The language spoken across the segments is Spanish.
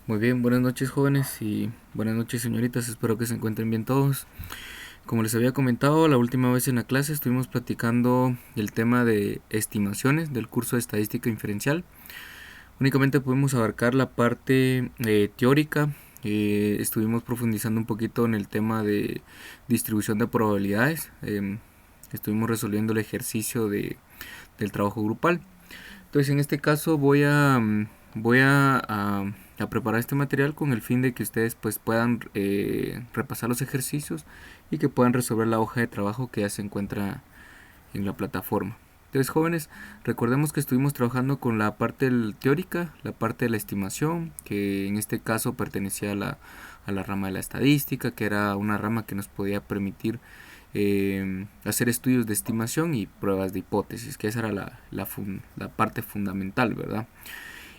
Muy bien, buenas noches jóvenes y buenas noches señoritas, espero que se encuentren bien todos. Como les había comentado la última vez en la clase, estuvimos platicando el tema de estimaciones del curso de estadística inferencial. Únicamente pudimos abarcar la parte teórica, estuvimos profundizando un poquito en el tema de distribución de probabilidades, estuvimos resolviendo el ejercicio del trabajo grupal. Entonces en este caso voy a preparar este material con el fin de que ustedes pues puedan repasar los ejercicios y que puedan resolver la hoja de trabajo que ya se encuentra en la plataforma. Entonces jóvenes, recordemos que estuvimos trabajando con la parte teórica, la parte de la estimación, que en este caso pertenecía a la rama de la estadística, que era una rama que nos podía permitir hacer estudios de estimación y pruebas de hipótesis, que esa era la parte fundamental, ¿verdad?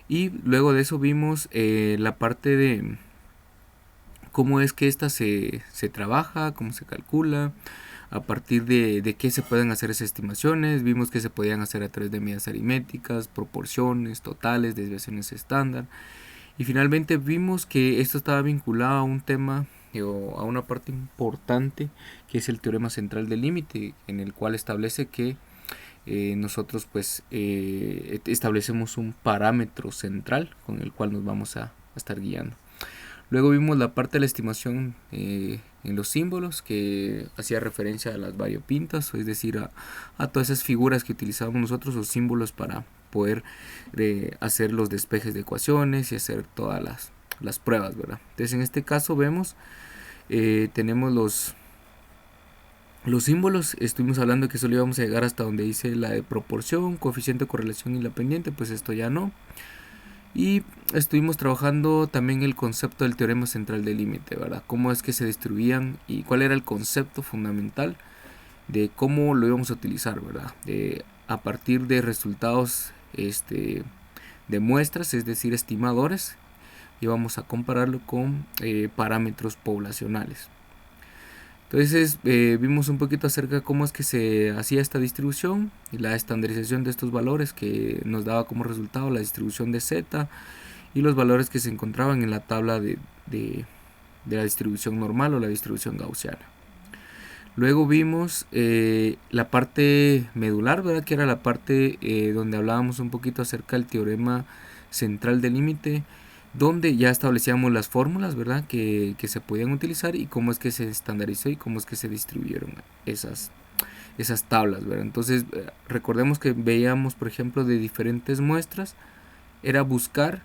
Y luego de eso vimos la parte de cómo es que esta se trabaja, cómo se calcula, a partir de qué se pueden hacer esas estimaciones. Vimos que se podían hacer a través de medidas aritméticas, proporciones, totales, desviaciones estándar. Y finalmente vimos que esto estaba vinculado a un tema o a una parte importante que es el teorema central del límite, en el cual establece que nosotros pues establecemos un parámetro central con el cual nos vamos a estar guiando. Luego vimos la parte de la estimación en los símbolos, que hacía referencia a las variopintas, es decir, a todas esas figuras que utilizábamos nosotros, los símbolos para poder hacer los despejes de ecuaciones y hacer todas las pruebas, ¿verdad? Entonces en este caso vemos, tenemos los símbolos. Estuvimos hablando que solo íbamos a llegar hasta donde dice la de proporción, coeficiente de correlación y la pendiente, pues esto ya no. Y estuvimos trabajando también el concepto del teorema central del límite, ¿verdad? Cómo es que se distribuían y cuál era el concepto fundamental de cómo lo íbamos a utilizar, ¿verdad? A partir de resultados de muestras, es decir, estimadores, íbamos a compararlo con parámetros poblacionales. Entonces vimos un poquito acerca de cómo es que se hacía esta distribución y la estandarización de estos valores que nos daba como resultado la distribución de Z y los valores que se encontraban en la tabla de la distribución normal o la distribución gaussiana. Luego vimos la parte medular, ¿verdad? Que era la parte donde hablábamos un poquito acerca del teorema central del límite, donde ya establecíamos las fórmulas, ¿verdad? Que se podían utilizar y cómo es que se estandarizó y cómo es que se distribuyeron esas tablas, ¿verdad? Entonces recordemos que veíamos, por ejemplo, de diferentes muestras, era buscar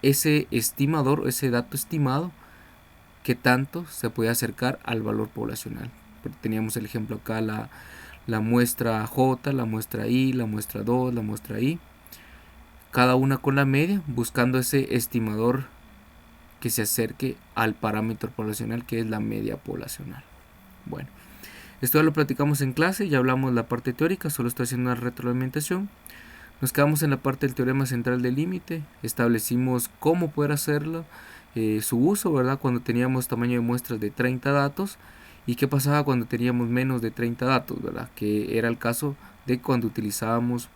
ese estimador, ese dato estimado, que tanto se podía acercar al valor poblacional. Teníamos el ejemplo acá, la muestra J, la muestra I, la muestra 2, la muestra I, cada una con la media, buscando ese estimador que se acerque al parámetro poblacional, que es la media poblacional. Bueno, esto ya lo platicamos en clase, ya hablamos la parte teórica, solo estoy haciendo una retroalimentación. Nos quedamos en la parte del teorema central del límite, establecimos cómo poder hacerlo, su uso, ¿verdad? Cuando teníamos tamaño de muestras de 30 datos y qué pasaba cuando teníamos menos de 30 datos, ¿verdad? Que era el caso de cuando utilizábamos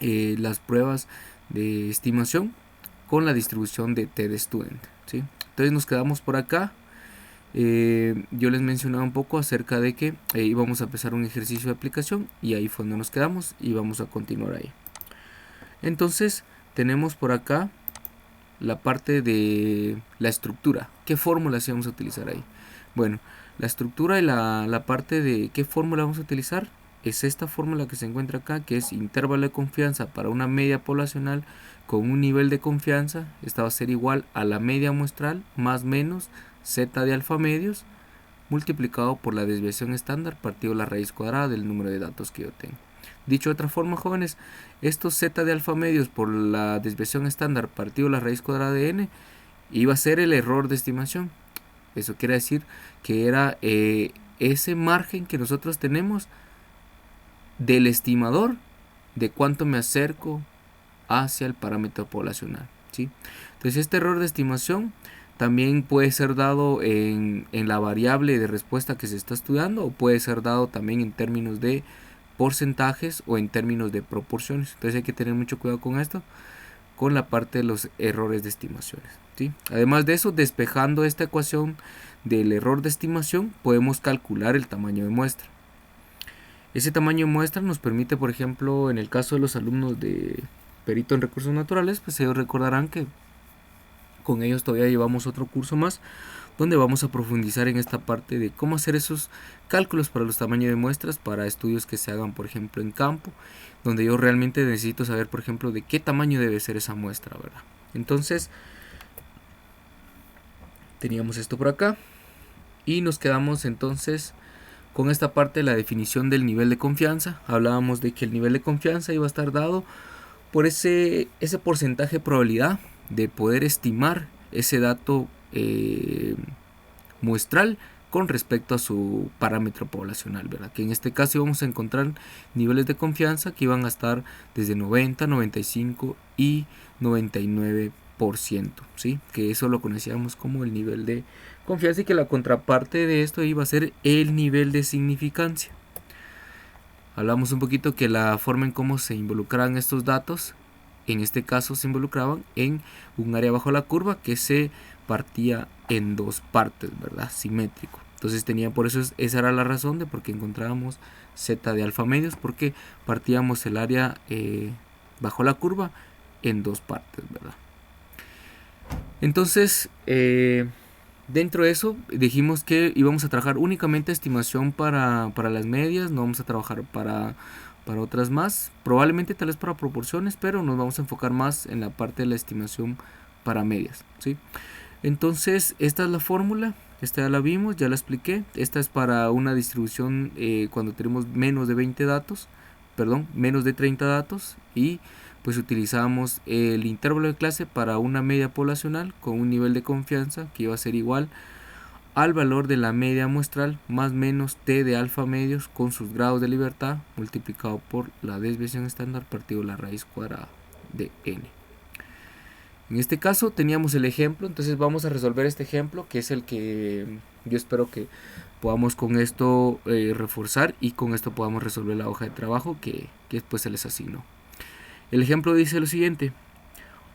las pruebas de estimación con la distribución de t-de-student, ¿sí? Entonces nos quedamos por acá. Yo les mencionaba un poco acerca de que íbamos a empezar un ejercicio de aplicación y ahí fue donde nos quedamos y vamos a continuar ahí. Entonces tenemos por acá la parte de la estructura. ¿Qué fórmulas íbamos a utilizar ahí? Bueno, la estructura y la parte de qué fórmula vamos a utilizar es esta fórmula que se encuentra acá, que es intervalo de confianza para una media poblacional con un nivel de confianza. Esta va a ser igual a la media muestral más menos z de alfa medios multiplicado por la desviación estándar partido la raíz cuadrada del número de datos que yo tengo. Dicho de otra forma, jóvenes, estos z de alfa medios por la desviación estándar partido la raíz cuadrada de n iba a ser el error de estimación. Eso quiere decir que era ese margen que nosotros tenemos del estimador de cuánto me acerco hacia el parámetro poblacional, ¿sí? Entonces este error de estimación también puede ser dado en la variable de respuesta que se está estudiando o puede ser dado también en términos de porcentajes o en términos de proporciones. Entonces hay que tener mucho cuidado con esto con la parte de los errores de estimaciones, ¿sí? Además de eso, despejando esta ecuación del error de estimación, podemos calcular el tamaño de muestra. Ese tamaño de muestra nos permite, por ejemplo, en el caso de los alumnos de perito en recursos naturales, pues ellos recordarán que con ellos todavía llevamos otro curso más donde vamos a profundizar en esta parte de cómo hacer esos cálculos para los tamaños de muestras para estudios que se hagan, por ejemplo, en campo, donde yo realmente necesito saber, por ejemplo, de qué tamaño debe ser esa muestra, ¿verdad? Entonces, teníamos esto por acá y nos quedamos entonces con esta parte de la definición del nivel de confianza. Hablábamos de que el nivel de confianza iba a estar dado por ese porcentaje de probabilidad de poder estimar ese dato muestral con respecto a su parámetro poblacional, ¿verdad? Que en este caso íbamos a encontrar niveles de confianza que iban a estar desde 90, 95 y 99%, ¿sí? Que eso lo conocíamos como el nivel de confianza y que la contraparte de esto iba a ser el nivel de significancia. Hablamos un poquito que la forma en cómo se involucraban estos datos, en este caso se involucraban en un área bajo la curva que se partía en dos partes, ¿verdad? Simétrico. Entonces por eso esa era la razón de por qué encontrábamos z de alfa medios, porque partíamos el área bajo la curva en dos partes, ¿verdad? Entonces, dentro de eso dijimos que íbamos a trabajar únicamente estimación para las medias, no vamos a trabajar para otras más, probablemente tal vez para proporciones, pero nos vamos a enfocar más en la parte de la estimación para medias, ¿sí? Entonces, esta es la fórmula, esta ya la vimos, ya la expliqué. Esta es para una distribución cuando tenemos menos de 20 datos, perdón, menos de 30 datos, y pues utilizamos el intervalo de clase para una media poblacional con un nivel de confianza que iba a ser igual al valor de la media muestral más menos t de alfa medios con sus grados de libertad multiplicado por la desviación estándar partido la raíz cuadrada de n. En este caso teníamos el ejemplo, entonces vamos a resolver este ejemplo que es el que yo espero que podamos con esto reforzar y con esto podamos resolver la hoja de trabajo que después se les asignó. El ejemplo dice lo siguiente: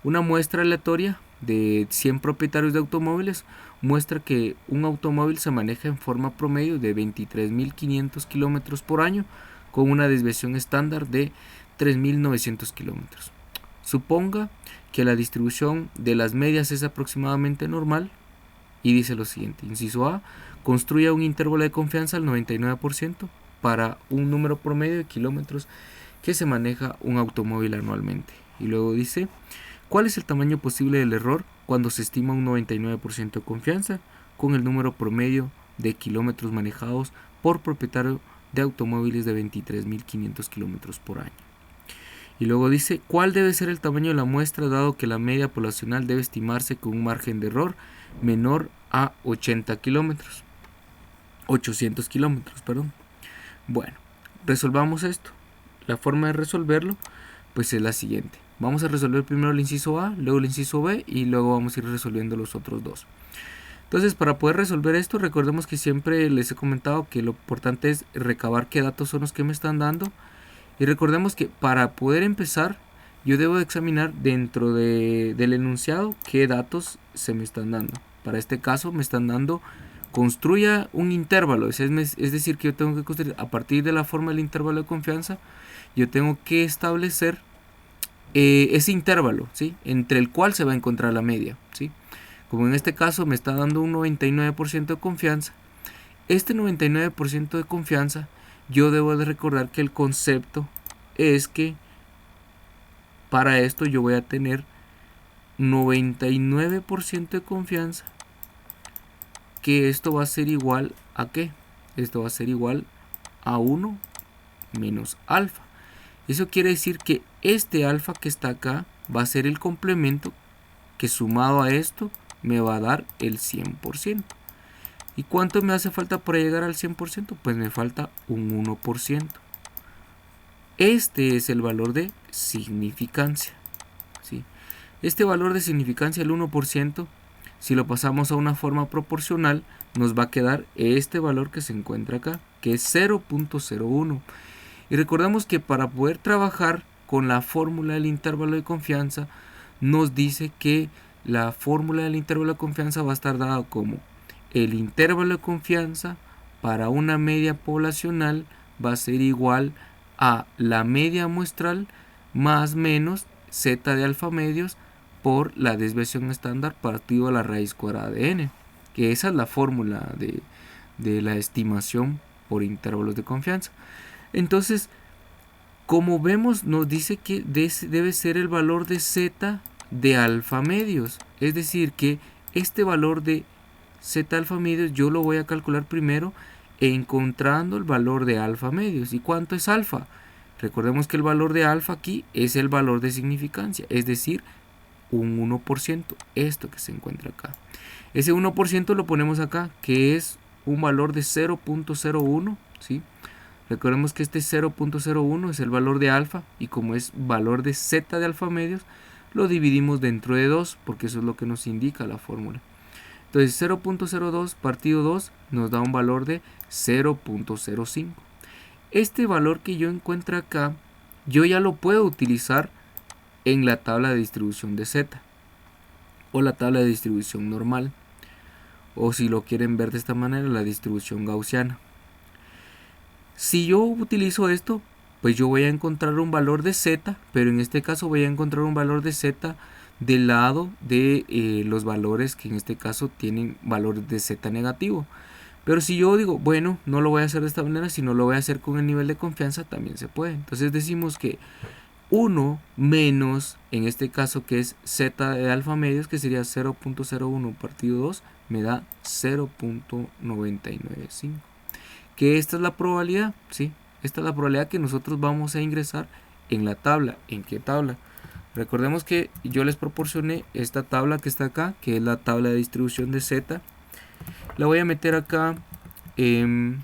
una muestra aleatoria de 100 propietarios de automóviles muestra que un automóvil se maneja en forma promedio de 23.500 km por año con una desviación estándar de 3.900 km. Suponga que la distribución de las medias es aproximadamente normal y dice lo siguiente: inciso A, construya un intervalo de confianza al 99% para un número promedio de kilómetros que se maneja un automóvil anualmente. Y luego dice: ¿cuál es el tamaño posible del error cuando se estima un 99% de confianza con el número promedio de kilómetros manejados por propietario de automóviles de 23.500 kilómetros por año? Y luego dice: ¿cuál debe ser el tamaño de la muestra dado que la media poblacional debe estimarse con un margen de error menor a 800 kilómetros? Bueno, resolvamos esto. La forma de resolverlo pues es la siguiente: vamos a resolver primero el inciso A, luego el inciso B y luego vamos a ir resolviendo los otros dos. Entonces, para poder resolver esto, recordemos que siempre les he comentado que lo importante es recabar qué datos son los que me están dando. Y recordemos que para poder empezar, yo debo examinar dentro del enunciado qué datos se me están dando. Para este caso me están dando: construya un intervalo. Es decir, que yo tengo que construir a partir de la forma del intervalo de confianza. Yo tengo que establecer ese intervalo, ¿sí?, entre el cual se va a encontrar la media, ¿sí? Como en este caso me está dando un 99% de confianza. Este 99% de confianza, yo debo de recordar que el concepto es que para esto yo voy a tener 99% de confianza, que esto va a ser igual a ¿qué? Esto va a ser igual a 1 menos alfa. Eso quiere decir que este alfa que está acá va a ser el complemento que sumado a esto me va a dar el 100%. ¿Y cuánto me hace falta para llegar al 100%? Pues me falta un 1%. Este es el valor de significancia, ¿sí? Este valor de significancia, el 1%, si lo pasamos a una forma proporcional, nos va a quedar este valor que se encuentra acá, que es 0.01. Y recordamos que para poder trabajar con la fórmula del intervalo de confianza, nos dice que la fórmula del intervalo de confianza va a estar dada como el intervalo de confianza para una media poblacional va a ser igual a la media muestral más menos z de alfa medios por la desviación estándar partido a la raíz cuadrada de n, que esa es la fórmula de la estimación por intervalos de confianza. Entonces, como vemos, nos dice que debe ser el valor de z de alfa medios, es decir, que este valor de z alfa medios yo lo voy a calcular primero encontrando el valor de alfa medios. ¿Y cuánto es alfa? Recordemos que el valor de alfa aquí es el valor de significancia, es decir, un 1%, esto que se encuentra acá. Ese 1% lo ponemos acá, que es un valor de 0.01, ¿sí? Recordemos que este 0.01 es el valor de alfa y como es valor de z de alfa medios, lo dividimos dentro de 2 porque eso es lo que nos indica la fórmula. Entonces 0.02 partido 2 nos da un valor de 0.05. Este valor que yo encuentro acá, yo ya lo puedo utilizar en la tabla de distribución de z o la tabla de distribución normal, o si lo quieren ver de esta manera, la distribución gaussiana. Si yo utilizo esto, pues yo voy a encontrar un valor de z, pero en este caso voy a encontrar un valor de z del lado de los valores que en este caso tienen valores de z negativo. Pero si yo digo, bueno, no lo voy a hacer de esta manera, sino lo voy a hacer con el nivel de confianza, también se puede. Entonces decimos que 1 menos, en este caso que es z de alfa medios, que sería 0.01 partido 2, me da 0.995. Que esta es la probabilidad, ¿sí? Esta es la probabilidad que nosotros vamos a ingresar en la tabla. ¿En qué tabla? Recordemos que yo les proporcioné esta tabla que está acá, que es la tabla de distribución de z. La voy a meter acá en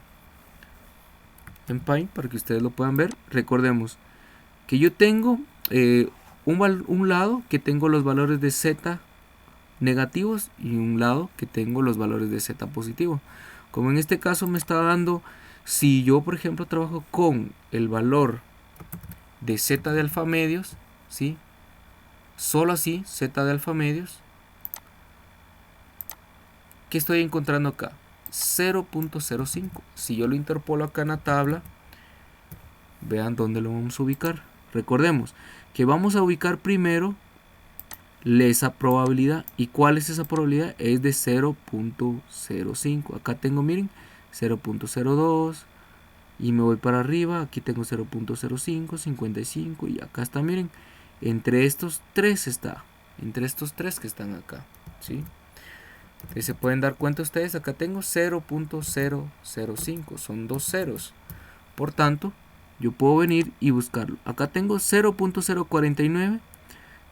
Paint para que ustedes lo puedan ver. Recordemos que yo tengo un lado que tengo los valores de z negativos y un lado que tengo los valores de z positivo. Como en este caso me está dando, si yo por ejemplo trabajo con el valor de z de alfa medios, ¿sí? Solo así, z de alfa medios, ¿qué estoy encontrando acá? 0.05. Si yo lo interpolo acá en la tabla, vean dónde lo vamos a ubicar. Recordemos que vamos a ubicar primero esa probabilidad. ¿Y cuál es esa probabilidad? Es de 0.05. Acá tengo, miren, 0.02 y me voy para arriba. Aquí tengo 0.05, 55 y acá está, miren, entre estos tres está, entre estos tres que están acá, ¿sí? Entonces se pueden dar cuenta ustedes, acá tengo 0.005, son dos ceros. Por tanto, yo puedo venir y buscarlo. Acá tengo 0.049,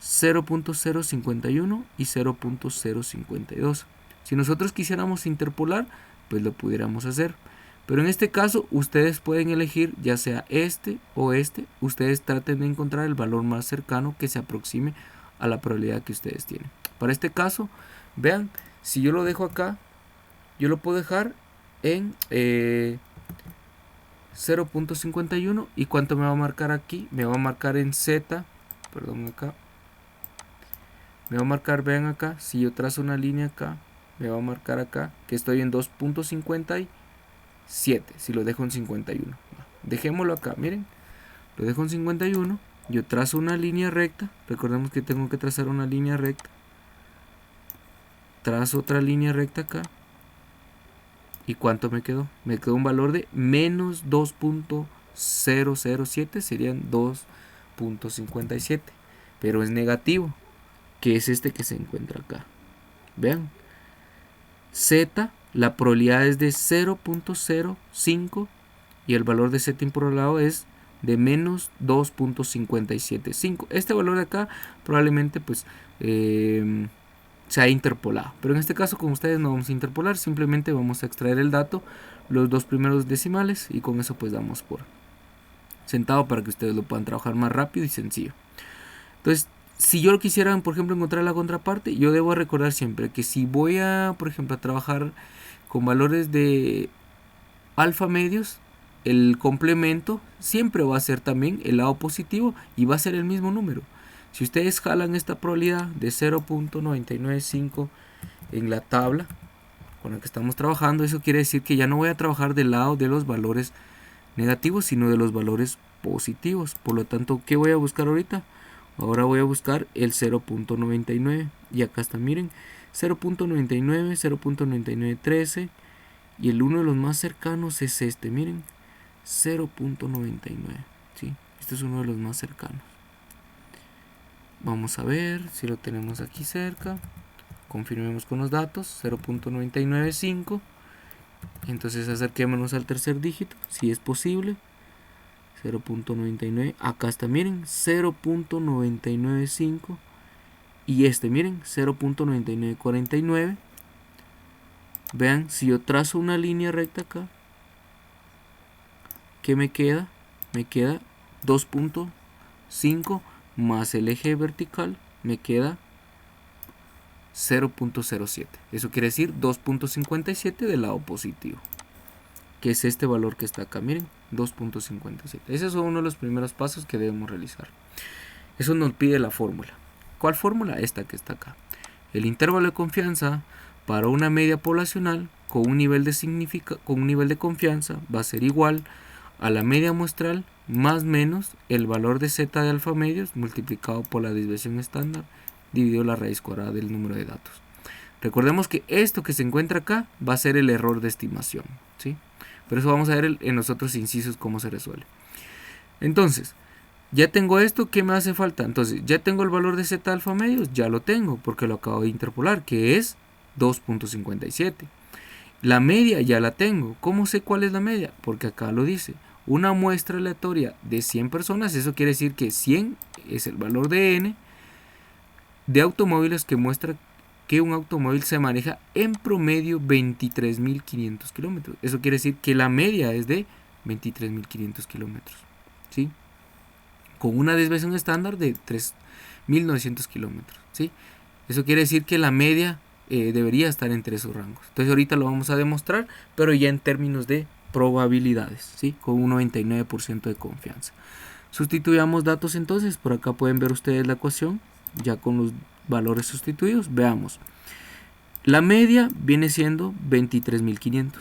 0.051 y 0.052. Si nosotros quisiéramos interpolar, pues lo pudiéramos hacer. Pero en este caso, ustedes pueden elegir ya sea este o este. Ustedes traten de encontrar el valor más cercano que se aproxime a la probabilidad que ustedes tienen. Para este caso, vean, si yo lo dejo acá, yo lo puedo dejar en 0.51. ¿Y cuánto me va a marcar aquí? Me va a marcar en z, perdón, acá. Me va a marcar, vean acá, si yo trazo una línea acá, me va a marcar acá que estoy en 2.57. Si lo dejo en 51. Dejémoslo acá, miren. Lo dejo en 51. Yo trazo una línea recta. Recordemos que tengo que trazar una línea recta. Trazo otra línea recta acá. ¿Y cuánto me quedó? Me quedó un valor de menos 2.007. Serían 2.57. Pero es negativo, que es este que se encuentra acá. Vean. Z, la probabilidad es de 0.05 y el valor de z improbado es de menos 2.575. Este valor de acá probablemente pues se ha interpolado, pero en este caso con ustedes no vamos a interpolar, simplemente vamos a extraer el dato, los dos primeros decimales, y con eso pues damos por sentado para que ustedes lo puedan trabajar más rápido y sencillo. Entonces, si yo quisiera, por ejemplo, encontrar la contraparte, yo debo recordar siempre que si voy a, por ejemplo, a trabajar con valores de alfa medios, el complemento siempre va a ser también el lado positivo y va a ser el mismo número. Si ustedes jalan esta probabilidad de 0.995 en la tabla con la que estamos trabajando, eso quiere decir que ya no voy a trabajar del lado de los valores negativos, sino de los valores positivos. Por lo tanto, ¿qué voy a buscar ahorita? Ahora voy a buscar el 0.99 y acá está, miren, 0.99, 0.9913 y el uno de los más cercanos es este, miren, 0.99, ¿sí? Este es uno de los más cercanos. Vamos a ver si lo tenemos aquí cerca. Confirmemos con los datos, 0.995. Entonces acerquémonos al tercer dígito, si es posible. 0.99, acá está, miren, 0.995. Y este, miren, 0.9949. Vean, si yo trazo una línea recta acá, ¿qué me queda? Me queda 2.5 más el eje vertical, me queda 0.07. Eso quiere decir 2.57 del lado positivo, que es este valor que está acá, miren, 2.57. Ese es uno de los primeros pasos que debemos realizar. Eso nos pide la fórmula. ¿Cuál fórmula? Esta que está acá. El intervalo de confianza para una media poblacional con un nivel de confianza va a ser igual a la media muestral más menos el valor de z de alfa medios multiplicado por la desviación estándar dividido la raíz cuadrada del número de datos. Recordemos que esto que se encuentra acá va a ser el error de estimación, ¿sí? Pero eso vamos a ver en los otros incisos cómo se resuelve. Entonces, ya tengo esto, ¿qué me hace falta? Entonces, ya tengo el valor de z alfa medios, ya lo tengo porque lo acabo de interpolar, que es 2.57. La media ya la tengo. ¿Cómo sé cuál es la media? Porque acá lo dice. Una muestra aleatoria de 100 personas, eso quiere decir que 100 es el valor de n de automóviles que muestra que un automóvil se maneja en promedio 23.500 kilómetros. Eso quiere decir que la media es de 23.500 kilómetros, ¿sí? Con una desviación estándar de 3.900 kilómetros, ¿sí? Eso quiere decir que la media debería estar entre esos rangos. Entonces ahorita lo vamos a demostrar, pero ya en términos de probabilidades, ¿sí? Con un 99% de confianza. Sustituyamos datos entonces. Por acá pueden ver ustedes la ecuación ya con los valores sustituidos. Veamos. La media viene siendo 23.500.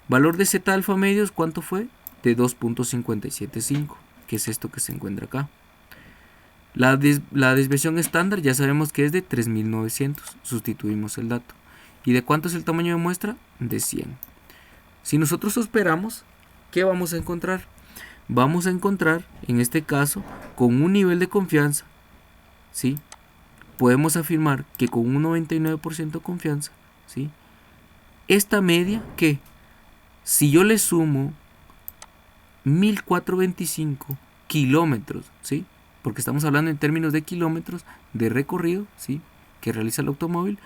Valor de z alfa medios, ¿cuánto fue? De 2.575, que es esto que se encuentra acá. La desviación estándar ya sabemos que es de 3.900. Sustituimos el dato. ¿Y de cuánto es el tamaño de muestra? De 100. Si nosotros esperamos, ¿qué vamos a encontrar? Vamos a encontrar, en este caso, con un nivel de confianza, ¿sí? Podemos afirmar que con un 99% de confianza, ¿sí? Esta media, que si yo le sumo 1.425 kilómetros, ¿sí? Porque estamos hablando en términos de kilómetros de recorrido, ¿sí? Que realiza el automóvil,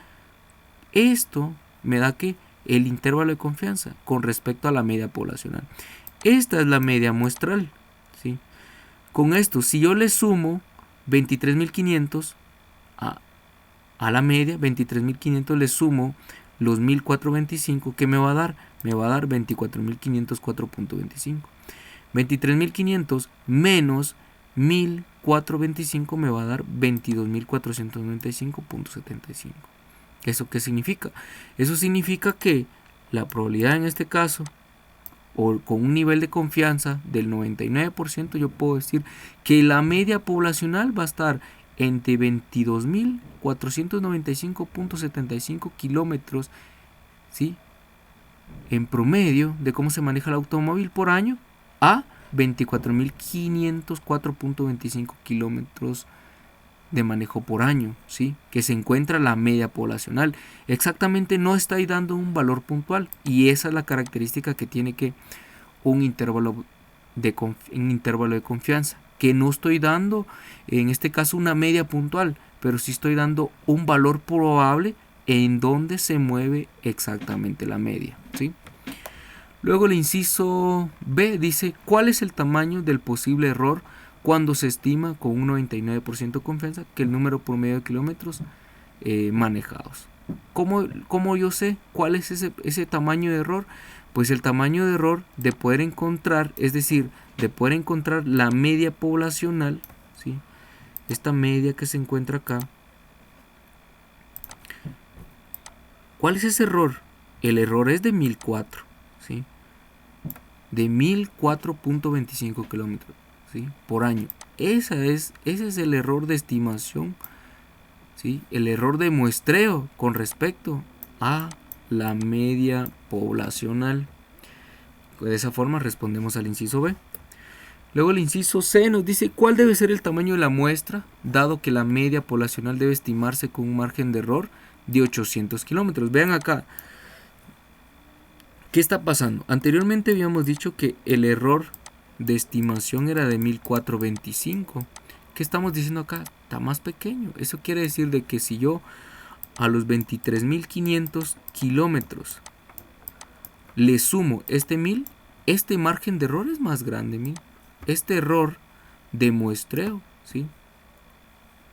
esto me da que el intervalo de confianza con respecto a la media poblacional. Esta es la media muestral, ¿sí? Con esto, si yo le sumo 23.500 a la media, 23.500 le sumo los 1.425, ¿qué me va a dar? Me va a dar 24.504.25. 23.500 menos 1.425 me va a dar 22.495.75. ¿Eso qué significa? Eso significa que la probabilidad en este caso, o con un nivel de confianza del 99%, yo puedo decir que la media poblacional va a estar entre 22.495.75 kilómetros, ¿sí? En promedio de cómo se maneja el automóvil por año, a 24.504.25 kilómetros de manejo por año, ¿sí? Que se encuentra la media poblacional. Exactamente no está ahí dando un valor puntual, y esa es la característica que tiene que un intervalo de confianza, que no estoy dando en este caso una media puntual, pero sí estoy dando un valor probable en donde se mueve exactamente la media, ¿sí? Luego el inciso B dice: ¿cuál es el tamaño del posible error cuando se estima con un 99% de confianza que el número promedio de kilómetros manejados? ¿Cómo yo sé cuál es ese tamaño de error? Pues el tamaño de error de poder encontrar, es decir, de poder encontrar la media poblacional, ¿sí? esta media que se encuentra acá, ¿cuál es ese error? El error es de 1004, ¿sí? De 1004.25 kilómetros, ¿sí? Por año. Ese es el error de estimación, ¿sí? El error de muestreo con respecto a la media poblacional. De esa forma respondemos al inciso B. Luego el inciso C nos dice cuál debe ser el tamaño de la muestra, dado que la media poblacional debe estimarse con un margen de error de 800 kilómetros. Vean acá, ¿qué está pasando? Anteriormente habíamos dicho que el error de estimación era de 1425. ¿Qué estamos diciendo acá? Está más pequeño. Eso quiere decir de que si yo a los 23.500 kilómetros le sumo este 1000, este margen de error es más grande, miren. Este error de muestreo, ¿sí?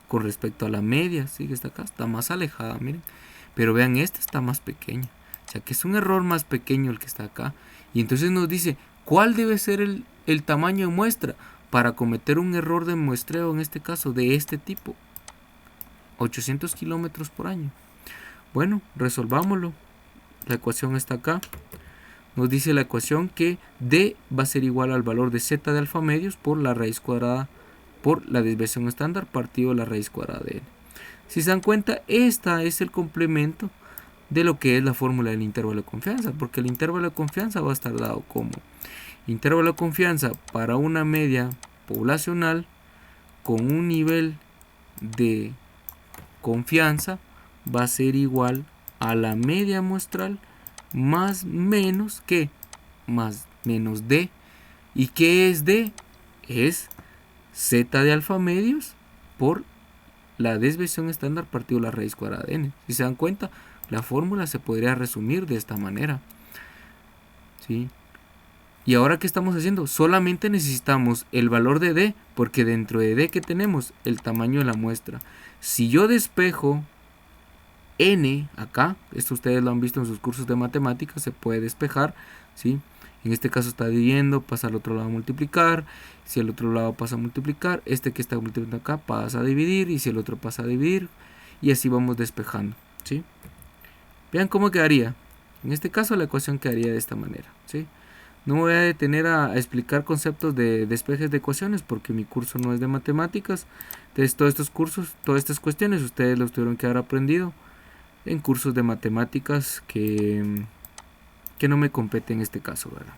Con respecto a la media, ¿sí? Que está acá, está más alejada, miren. Pero vean, esta está más pequeña. O sea que es un error más pequeño el que está acá. Y entonces nos dice, ¿cuál debe ser el tamaño de muestra para cometer un error de muestreo, en este caso, de este tipo? 800 kilómetros por año. Bueno, resolvámoslo. La ecuación está acá. Nos dice la ecuación que D va a ser igual al valor de Z de alfa medios por la raíz cuadrada por la desviación estándar partido de la raíz cuadrada de N. Si se dan cuenta, esta es el complemento de lo que es la fórmula del intervalo de confianza, porque el intervalo de confianza va a estar dado como intervalo de confianza para una media poblacional con un nivel de confianza va a ser igual a la media muestral más menos que más menos D. ¿Y qué es D? Es Z de alfa medios por la desviación estándar partido la raíz cuadrada de N. Si se dan cuenta, la fórmula se podría resumir de esta manera, ¿sí? Y ahora, ¿qué estamos haciendo? Solamente necesitamos el valor de D, porque dentro de D que tenemos el tamaño de la muestra. Si yo despejo N acá, esto ustedes lo han visto en sus cursos de matemáticas, se puede despejar, ¿sí? En este caso está dividiendo, pasa al otro lado a multiplicar. Si el otro lado pasa a multiplicar, este que está multiplicando acá pasa a dividir. Y si el otro pasa a dividir, y así vamos despejando, ¿sí? Vean cómo quedaría. En este caso la ecuación quedaría de esta manera, ¿sí? No me voy a detener a explicar conceptos de despejes de ecuaciones porque mi curso no es de matemáticas. Entonces todos estos cursos, todas estas cuestiones ustedes los tuvieron que haber aprendido en cursos de matemáticas que no me competen en este caso, ¿verdad?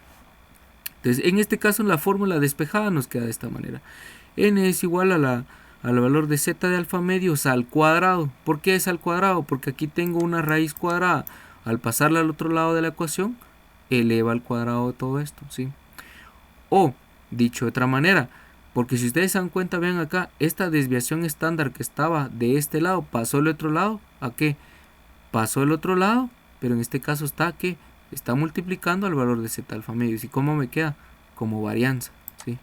Entonces, en este caso, la fórmula despejada nos queda de esta manera. N es igual al valor de Z de alfa medios al cuadrado. ¿Por qué es al cuadrado? Porque aquí tengo una raíz cuadrada. Al pasarla al otro lado de la ecuación, eleva al cuadrado de todo esto, ¿sí? O, dicho de otra manera, porque si ustedes se dan cuenta, vean acá, esta desviación estándar que estaba de este lado, pasó al otro lado, ¿a qué? Pasó al otro lado, pero en este caso está que está multiplicando al valor de Z alfa medios. ¿Y cómo me queda? Como varianza, ¿sí?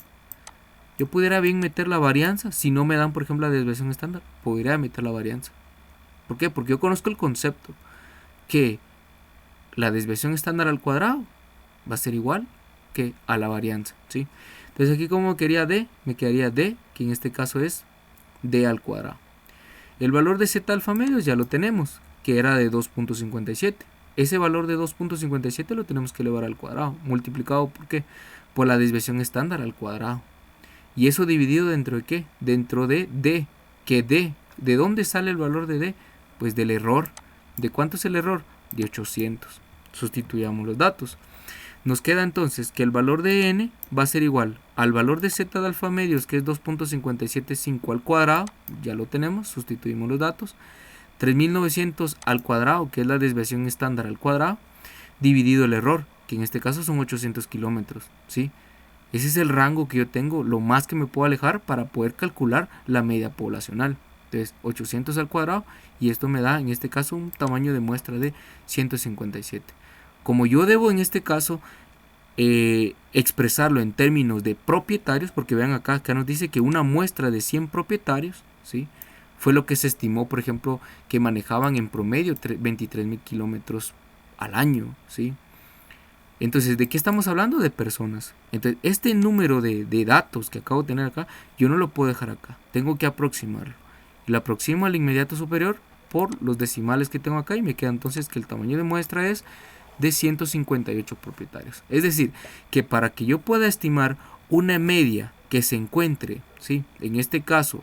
Yo pudiera bien meter la varianza, si no me dan, por ejemplo, la desviación estándar, podría meter la varianza. ¿Por qué? Porque yo conozco el concepto que la desviación estándar al cuadrado va a ser igual que a la varianza, ¿sí? Entonces aquí como quería D, me quedaría D, que en este caso es D al cuadrado. El valor de Z alfa medios ya lo tenemos, que era de 2.57. Ese valor de 2.57 lo tenemos que elevar al cuadrado, multiplicado ¿por qué? Por la desviación estándar al cuadrado. ¿Y eso dividido dentro de qué? Dentro de D. ¿Qué D? ¿De dónde sale el valor de D? Pues del error. ¿De cuánto es el error? De 800. Sustituyamos los datos. Nos queda entonces que el valor de N va a ser igual al valor de Z de alfa medios, que es 2.575 al cuadrado. Ya lo tenemos, sustituimos los datos. 3900 al cuadrado, que es la desviación estándar al cuadrado, dividido el error, que en este caso son 800 kilómetros, ¿sí? Ese es el rango que yo tengo, lo más que me puedo alejar para poder calcular la media poblacional. Entonces, 800 al cuadrado, y esto me da, en este caso, un tamaño de muestra de 157. Como yo debo, en este caso, expresarlo en términos de propietarios, porque vean acá nos dice que una muestra de 100 propietarios, ¿sí?, fue lo que se estimó, por ejemplo, que manejaban en promedio 23.000 kilómetros al año, ¿sí? Entonces, ¿de qué estamos hablando? De personas. Entonces, este número de datos que acabo de tener acá, yo no lo puedo dejar acá. Tengo que aproximarlo. Lo aproximo al inmediato superior por los decimales que tengo acá y me queda entonces que el tamaño de muestra es de 158 propietarios. Es decir, que para que yo pueda estimar una media que se encuentre, ¿sí? En este caso,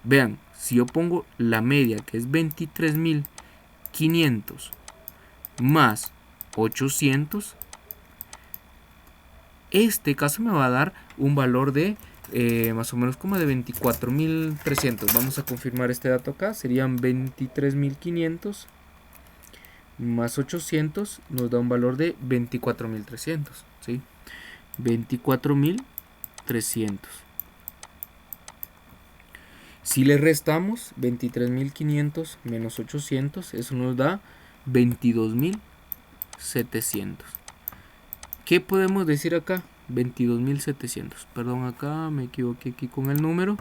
vean, si yo pongo la media que es 23.500 más 800, este caso me va a dar un valor de más o menos como de 24.300. Vamos a confirmar este dato acá. Serían 23.500 más 800 nos da un valor de 24.300. ¿Sí? 24.300. Si le restamos 23.500 menos 800, eso nos da 22.700. ¿Qué podemos decir acá? 22.700. Perdón, acá me equivoqué aquí con el número.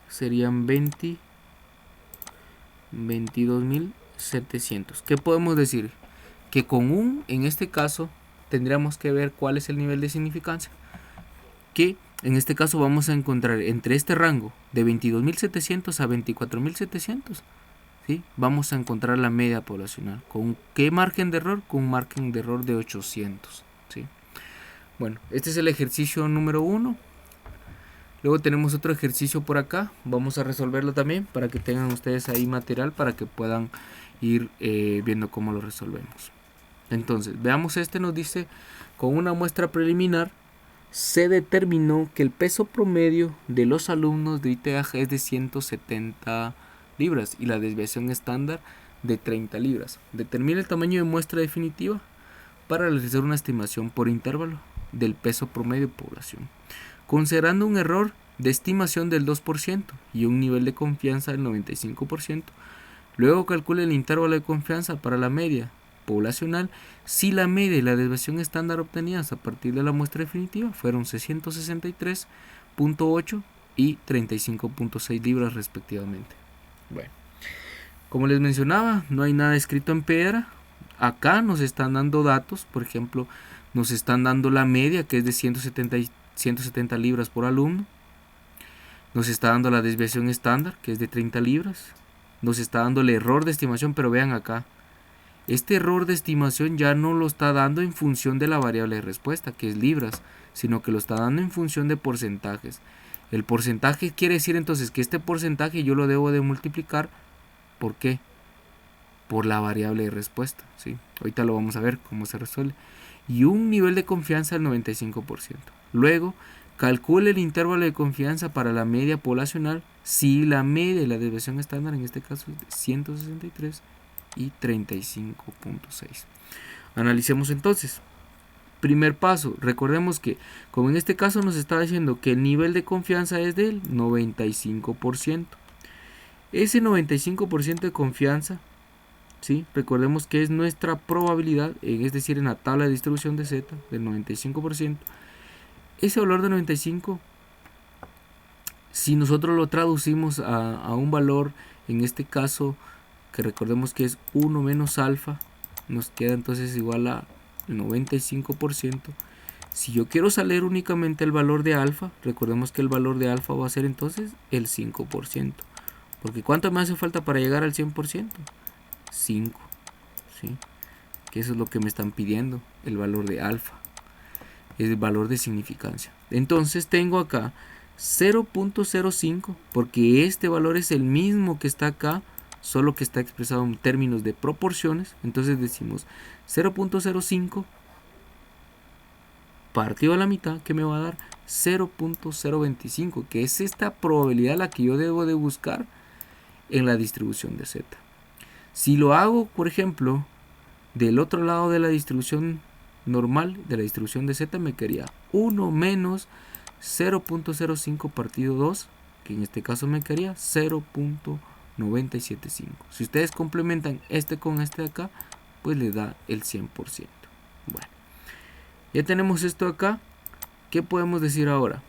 Serían 22.700. ¿Qué podemos decir? Que con en este caso, tendríamos que ver cuál es el nivel de significancia. Que en este caso vamos a encontrar entre este rango de 22.700 a 24.700. ¿Sí? Vamos a encontrar la media poblacional. ¿Con qué margen de error? Con un margen de error de 800. ¿Sí? Bueno, este es el ejercicio número 1. Luego tenemos otro ejercicio por acá. Vamos a resolverlo también para que tengan ustedes ahí material para que puedan ir viendo cómo lo resolvemos. Entonces, veamos, este nos dice, con una muestra preliminar se determinó que el peso promedio de los alumnos de ITAG es de 170 libras y la desviación estándar de 30 libras. Determina el tamaño de muestra definitiva para realizar una estimación por intervalo del peso promedio de población, considerando un error de estimación del 2% y un nivel de confianza del 95%. Luego calcule el intervalo de confianza para la media poblacional si la media y la desviación estándar obtenidas a partir de la muestra definitiva fueron 663.8 y 35.6 libras respectivamente. Bueno, como les mencionaba, no hay nada escrito en piedra. Acá nos están dando datos, por ejemplo, nos están dando la media que es de 170 libras por alumno. Nos está dando la desviación estándar que es de 30 libras. Nos está dando el error de estimación, pero vean acá. Este error de estimación ya no lo está dando en función de la variable de respuesta, que es libras, sino que lo está dando en función de porcentajes. El porcentaje quiere decir entonces que este porcentaje yo lo debo de multiplicar. ¿Por qué? Por la variable de respuesta. ¿Sí? Ahorita lo vamos a ver cómo se resuelve. Y un nivel de confianza del 95%. Luego, calcule el intervalo de confianza para la media poblacional si la media y la desviación estándar en este caso es de 163 y 35.6. Analicemos entonces. Primer paso, recordemos que como en este caso nos está diciendo que el nivel de confianza es del 95%. Ese 95% de confianza, ¿sí? Recordemos que es nuestra probabilidad, es decir, en la tabla de distribución de Z del 95%. Ese valor de 95, si nosotros lo traducimos a un valor, en este caso, que recordemos que es 1 menos alfa, nos queda entonces igual a 95%. Si yo quiero salir únicamente el valor de alfa, recordemos que el valor de alfa va a ser entonces el 5%. Porque ¿cuánto me hace falta para llegar al 100%? 5. ¿Sí? Que eso es lo que me están pidiendo, el valor de alfa. Es el valor de significancia. Entonces tengo acá 0.05, porque este valor es el mismo que está acá, solo que está expresado en términos de proporciones. Entonces decimos 0.05 partido a la mitad, que me va a dar 0.025, que es esta probabilidad la que yo debo de buscar en la distribución de Z. Si lo hago, por ejemplo, del otro lado de la distribución normal, de la distribución de Z, me quedaría 1 menos 0.05 partido 2, que en este caso me quedaría 0.975. Si ustedes complementan este con este de acá, pues le da el 100%. Bueno, ya tenemos esto acá. ¿Qué podemos decir ahora?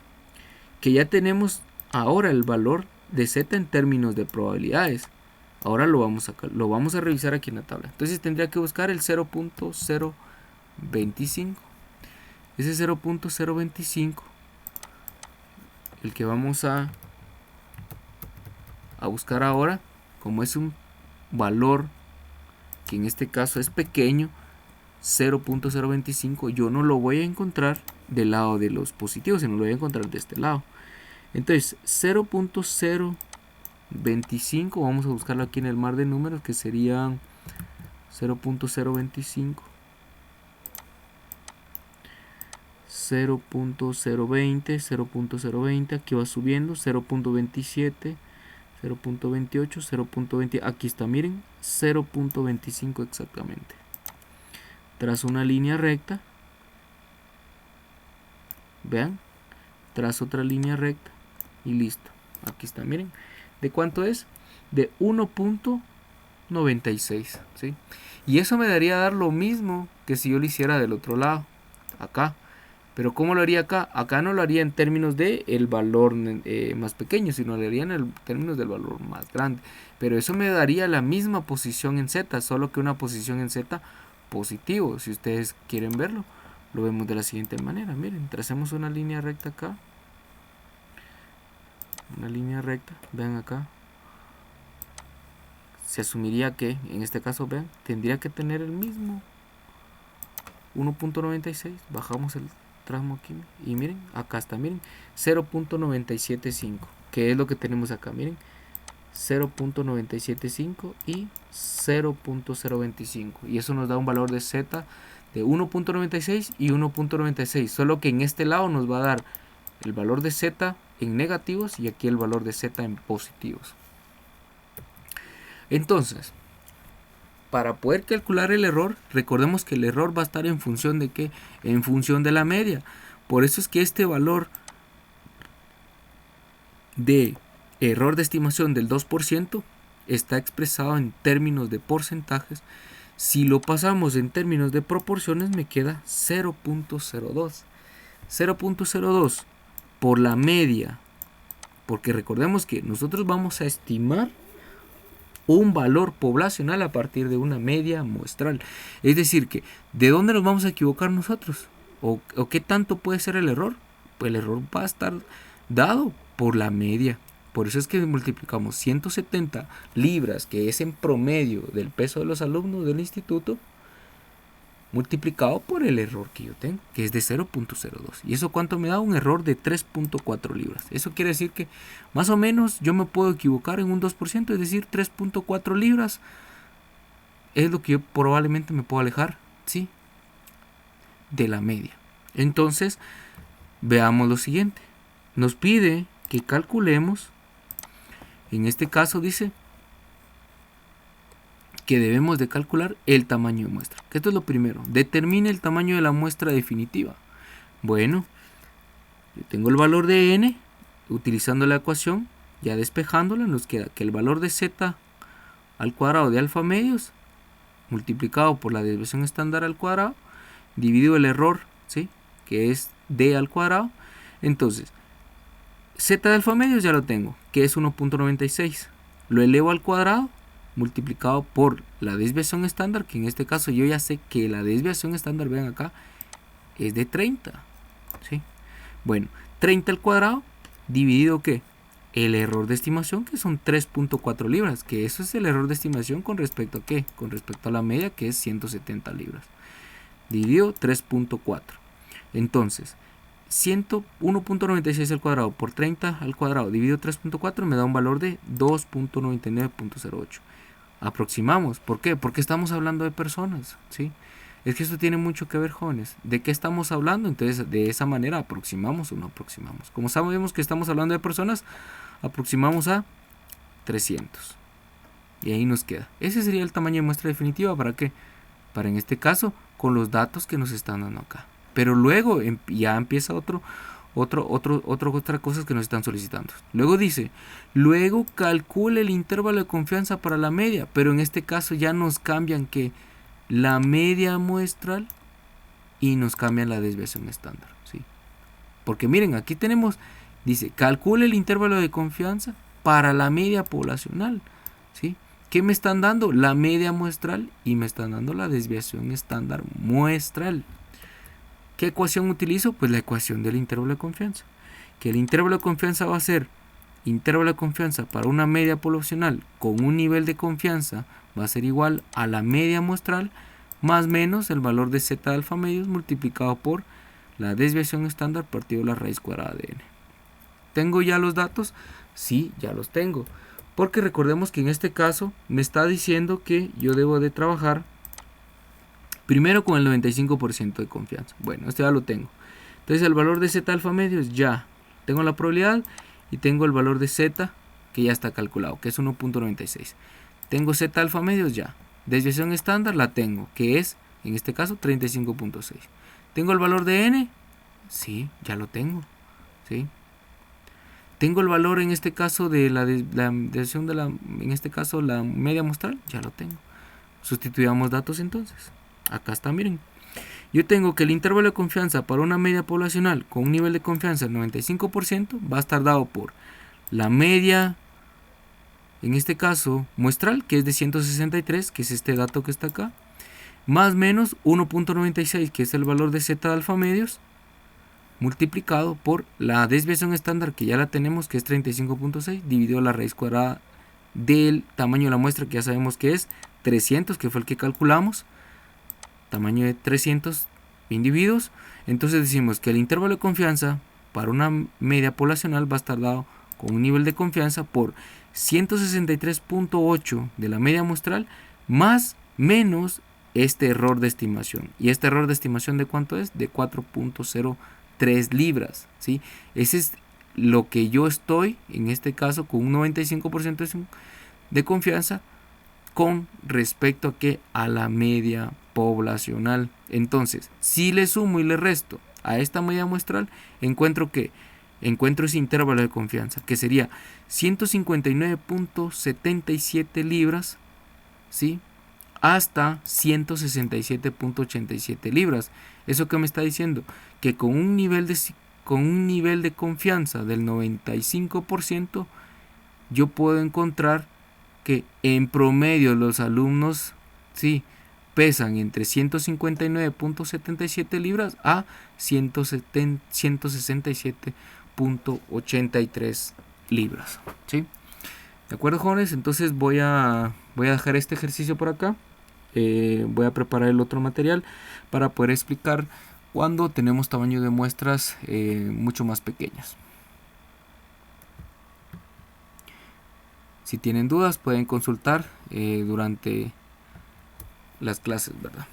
Que ya tenemos ahora el valor de Z en términos de probabilidades. Ahora lo vamos a revisar aquí en la tabla. Entonces tendría que buscar el 0.025. Ese 0.025, el que vamos a buscar ahora, como es un valor que en este caso es pequeño, 0.025, yo no lo voy a encontrar del lado de los positivos, sino lo voy a encontrar de este lado. Entonces 0.025, vamos a buscarlo aquí en el mar de números, que serían 0.025, 0.020, 0.020, aquí va subiendo, 0.27, 0.28, 0.20, aquí está, miren, 0.25 exactamente. Trazo una línea recta, vean, trazo otra línea recta y listo. Aquí está, miren, ¿de cuánto es? De 1.96, ¿sí? Y eso me daría dar lo mismo que si yo lo hiciera del otro lado, acá. Pero ¿cómo lo haría acá? Acá no lo haría en términos de el valor más pequeño, sino lo haría en términos del valor más grande. Pero eso me daría la misma posición en Z, solo que una posición en Z positivo. Si ustedes quieren verlo, lo vemos de la siguiente manera. Miren, tracemos una línea recta acá. Una línea recta, vean acá. Se asumiría que, en este caso, vean, tendría que tener el mismo 1.96. Bajamos el tramo aquí y miren, acá está, miren, 0.975, que es lo que tenemos acá, miren, 0.975 y 0.025, y eso nos da un valor de Z de 1.96 y 1.96, solo que en este lado nos va a dar el valor de Z en negativos y aquí el valor de Z en positivos. Entonces, para poder calcular el error, recordemos que el error va a estar en función de ¿qué? En función de la media. Por eso es que este valor de error de estimación del 2% está expresado en términos de porcentajes. Si lo pasamos en términos de proporciones me queda 0.02. 0.02 por la media. Porque recordemos que nosotros vamos a estimar un valor poblacional a partir de una media muestral. Es decir, que ¿de dónde nos vamos a equivocar nosotros? ¿O qué tanto puede ser el error? Pues el error va a estar dado por la media. Por eso es que multiplicamos 170 libras, que es en promedio del peso de los alumnos del instituto, multiplicado por el error que yo tengo, que es de 0.02. ¿Y eso cuánto me da? Un error de 3.4 libras. Eso quiere decir que más o menos yo me puedo equivocar en un 2%, es decir, 3.4 libras es lo que yo probablemente me puedo alejar, ¿sí?, de la media. Entonces, veamos lo siguiente. Nos pide que calculemos, en este caso dice que debemos de calcular el tamaño de muestra. Que esto es lo primero. Determine el tamaño de la muestra definitiva. Bueno, yo tengo el valor de n, utilizando la ecuación, ya despejándola, nos queda que el valor de z al cuadrado de alfa medios, multiplicado por la desviación estándar al cuadrado, dividido el error, ¿sí?, que es d al cuadrado. Entonces, z de alfa medios ya lo tengo, que es 1.96. Lo elevo al cuadrado, multiplicado por la desviación estándar, que en este caso yo ya sé que la desviación estándar, vean acá, es de 30, ¿sí? Bueno, 30 al cuadrado, dividido ¿qué? El error de estimación, que son 3.4 libras, que eso es el error de estimación con respecto a ¿qué? Con respecto a la media, que es 170 libras, dividido 3.4. Entonces, 1.96 al cuadrado por 30 al cuadrado dividido 3.4 me da un valor de 2.99.08. Aproximamos. ¿Por qué? Porque estamos hablando de personas, ¿sí? Es que esto tiene mucho que ver, jóvenes. ¿De qué estamos hablando? Entonces, de esa manera, ¿aproximamos o no aproximamos? Como sabemos que estamos hablando de personas, aproximamos a 300. Y ahí nos queda. Ese sería el tamaño de muestra definitiva. ¿Para qué? Para, en este caso, con los datos que nos están dando acá. Pero luego ya empieza otra cosa que nos están solicitando. Luego dice, luego calcule el intervalo de confianza para la media, pero en este caso ya nos cambian que la media muestral y nos cambian la desviación estándar, ¿sí? Porque miren, aquí tenemos, dice, calcule el intervalo de confianza para la media poblacional, ¿sí? ¿Qué me están dando? La media muestral y me están dando la desviación estándar muestral. ¿Qué ecuación utilizo? Pues la ecuación del intervalo de confianza. Que el intervalo de confianza va a ser intervalo de confianza para una media poblacional con un nivel de confianza va a ser igual a la media muestral más menos el valor de z de alfa medios multiplicado por la desviación estándar partido la raíz cuadrada de n. ¿Tengo ya los datos? Sí, ya los tengo. Porque recordemos que en este caso me está diciendo que yo debo de trabajar primero con el 95% de confianza. Bueno, esto ya lo tengo. Entonces el valor de z alfa medios ya tengo la probabilidad y tengo el valor de z que ya está calculado, que es 1.96. Tengo z alfa medios ya. Desviación estándar la tengo, que es en este caso 35.6. ¿Tengo el valor de n? Sí, ya lo tengo. ¿Sí? ¿Tengo el valor en este caso de la desviación de en este caso la media muestral? Ya lo tengo. Sustituyamos datos entonces. Acá está, miren. Yo tengo que el intervalo de confianza para una media poblacional con un nivel de confianza del 95% va a estar dado por la media, en este caso muestral, que es de 163, que es este dato que está acá, más menos 1.96, que es el valor de z de alfa medios, multiplicado por la desviación estándar, que ya la tenemos, que es 35.6, dividido la raíz cuadrada del tamaño de la muestra, que ya sabemos que es 300, que fue el que calculamos, tamaño de 300 individuos. Entonces decimos que el intervalo de confianza para una media poblacional va a estar dado con un nivel de confianza por 163.8 de la media muestral más menos este error de estimación. ¿Y este error de estimación de cuánto es? De 4.03 libras, ¿sí? Ese es lo que yo estoy, en este caso, con un 95% de confianza con respecto a la media poblacional. Entonces, si le sumo y le resto a esta media muestral, encuentro ese intervalo de confianza, que sería 159.77 libras, ¿sí? Hasta 167.87 libras. ¿Eso qué me está diciendo? Que con un nivel de confianza del 95%, yo puedo encontrar que en promedio los alumnos sí pesan entre 159.77 libras a 167.83 libras. ¿Sí? ¿De acuerdo, jóvenes? Entonces voy a dejar este ejercicio por acá. Voy a preparar el otro material para poder explicar cuando tenemos tamaño de muestras mucho más pequeñas. Si tienen dudas pueden consultar durante las clases, ¿verdad?